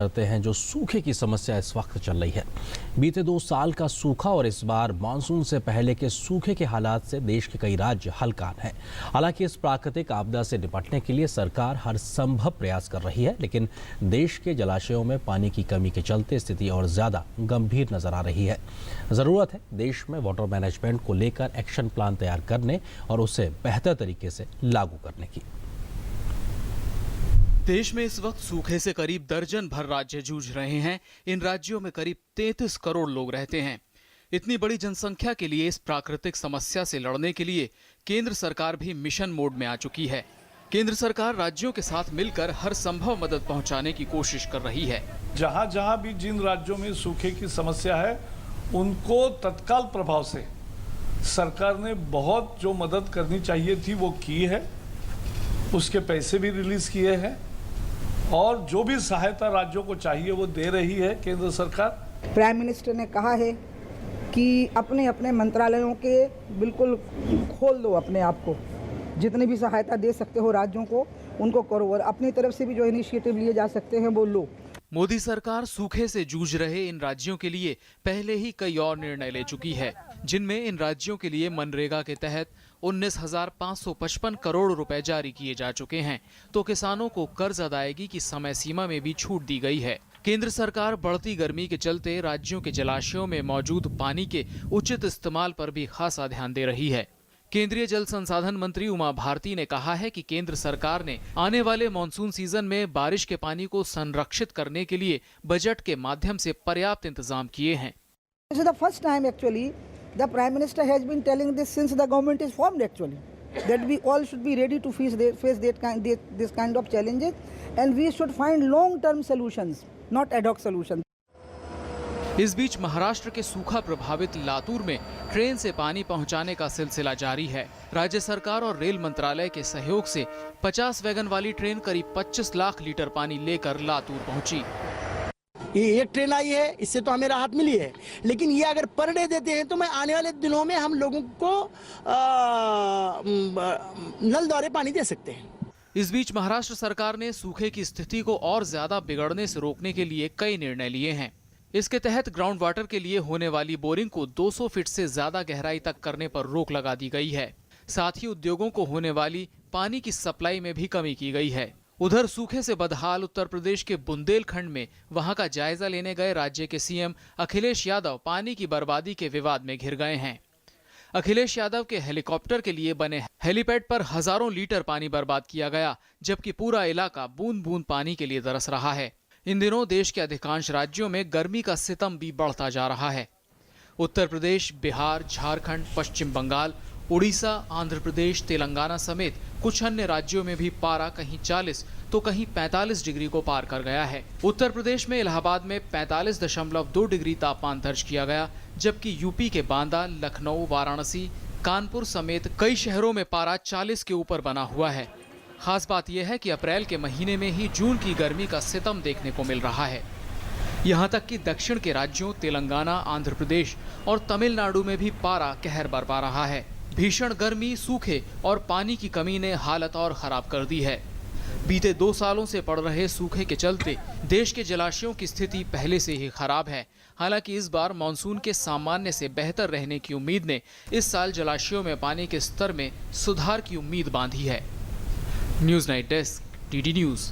करते हैं जो सूखे की समस्या इस वक्त चल रही है। बीते 2 साल का सूखा और इस बार मानसून से पहले के सूखे के हालात से देश के कई राज्य हलकान हैं। हालांकि इस प्राकृतिक आपदा से निपटने के लिए सरकार हर संभव प्रयास कर रही है, लेकिन देश के जलाशयों में पानी की कमी के चलते स्थिति और ज्यादा गंभीर नजर आ रही है। जरूरत है देश में वाटर मैनेजमेंट को लेकर एक्शन प्लान तैयार करने और उसे बेहतर तरीके से लागू करने की। देश में इस वक्त सूखे से करीब दर्जन भर राज्य जूझ रहे हैं। इन राज्यों में करीब 33 करोड़ लोग रहते हैं। इतनी बड़ी जनसंख्या के लिए इस प्राकृतिक समस्या से लड़ने के लिए केंद्र सरकार भी मिशन मोड में आ चुकी है। केंद्र सरकार राज्यों के साथ मिलकर हर संभव मदद पहुंचाने की कोशिश कर रही है। जहां जहां भी जिन राज्यों में सूखे की समस्या है, उनको तत्काल प्रभाव से सरकार ने बहुत जो मदद करनी चाहिए थी वो की है। उसके पैसे भी रिलीज किए हैं और जो भी सहायता राज्यों को चाहिए वो दे रही है केंद्र सरकार। प्राइम मिनिस्टर ने कहा है कि अपने अपने मंत्रालयों के बिल्कुल खोल दो अपने आप को, जितनी भी सहायता दे सकते हो राज्यों को उनको करो और अपनी तरफ से भी जो इनिशिएटिव लिए जा सकते हैं वो लो। मोदी सरकार सूखे से जूझ रहे इन राज्यों के लिए पहले ही कई और निर्णय ले चुकी है, जिनमें इन राज्यों के लिए मनरेगा के तहत 19,555 करोड़ रुपए जारी किए जा चुके हैं, तो किसानों को कर्ज अदायगी की समय सीमा में भी छूट दी गई है। केंद्र सरकार बढ़ती गर्मी के चलते राज्यों के जलाशयों में मौजूद पानी के उचित इस्तेमाल पर भी खासा ध्यान दे रही है। केंद्रीय जल संसाधन मंत्री उमा भारती ने कहा है कि केंद्र सरकार ने आने वाले मॉनसून सीजन में बारिश के पानी को संरक्षित करने के लिए बजट के माध्यम से पर्याप्त इंतजाम किए हैं। This is the first time actually the Prime Minister has been telling this since the government is formed actually, that we all should be ready to face this kind of challenges and we should find long-term solutions, not ad hoc solutions. इस बीच महाराष्ट्र के सूखा प्रभावित लातूर में train से पानी पहुंचाने का सिलसिला जारी है। राज्य सरकार और रेल मंत्रालय के सहयोग से 50 वैगन वाली ट्रेन करीब 25 लाख लीटर पानी लेकर लातूर पहुंची। ये एक ट्रेन आई है, इससे तो हमें राहत मिली है, लेकिन ये अगर पर डे देते हैं तो मैं आने वाले दिनों में हम लोगों को नल द्वारा पानी दे सकते हैं। इस बीच महाराष्ट्र सरकार ने सूखे की स्थिति को और ज्यादा बिगड़ने से रोकने के लिए कई निर्णय लिए हैं। इसके तहत ग्राउंड वाटर के लिए होने वाली बोरिंग को 200 फीट से ज्यादा गहराई तक करने पर रोक लगा दी गई है। साथ ही उद्योगों को होने वाली पानी की सप्लाई में भी कमी की गई है। उधर सूखे से बदहाल उत्तर प्रदेश के बुंदेलखंड में वहां का जायजा लेने गए राज्य के सीएम अखिलेश यादव पानी की बर्बादी के विवाद में घिर गए हैं। अखिलेश यादव के हेलीकॉप्टर के लिए बने हेलीपैड पर हजारों लीटर पानी बर्बाद किया गया, जबकि पूरा इलाका बूंद बूंद पानी के लिए तरस रहा है। इन दिनों देश के अधिकांश राज्यों में गर्मी का सितम भी बढ़ता जा रहा है। उत्तर प्रदेश, बिहार, झारखंड, पश्चिम बंगाल, उड़ीसा, आंध्र प्रदेश, तेलंगाना समेत कुछ अन्य राज्यों में भी पारा कहीं 40 तो कहीं 45 डिग्री को पार कर गया है। उत्तर प्रदेश में इलाहाबाद में 45.2 डिग्री तापमान दर्ज किया गया, जबकि यूपी के बांदा, लखनऊ, वाराणसी, कानपुर समेत कई शहरों में पारा 40 के ऊपर बना हुआ है। खास बात यह है कि अप्रैल के महीने में ही जून की गर्मी का सितम देखने को मिल रहा है। यहाँ तक कि दक्षिण के राज्यों तेलंगाना, आंध्र प्रदेश और तमिलनाडु में भी पारा कहर बरपा रहा है। भीषण गर्मी, सूखे और पानी की कमी ने हालत और खराब कर दी है। बीते 2 सालों से पड़ रहे सूखे के चलते देश के जलाशयों की स्थिति पहले से ही खराब है। हालांकि इस बार मानसून के सामान्य से बेहतर रहने की उम्मीद ने इस साल जलाशयों में पानी के स्तर में सुधार की उम्मीद बांधी है। News night desk, DD news.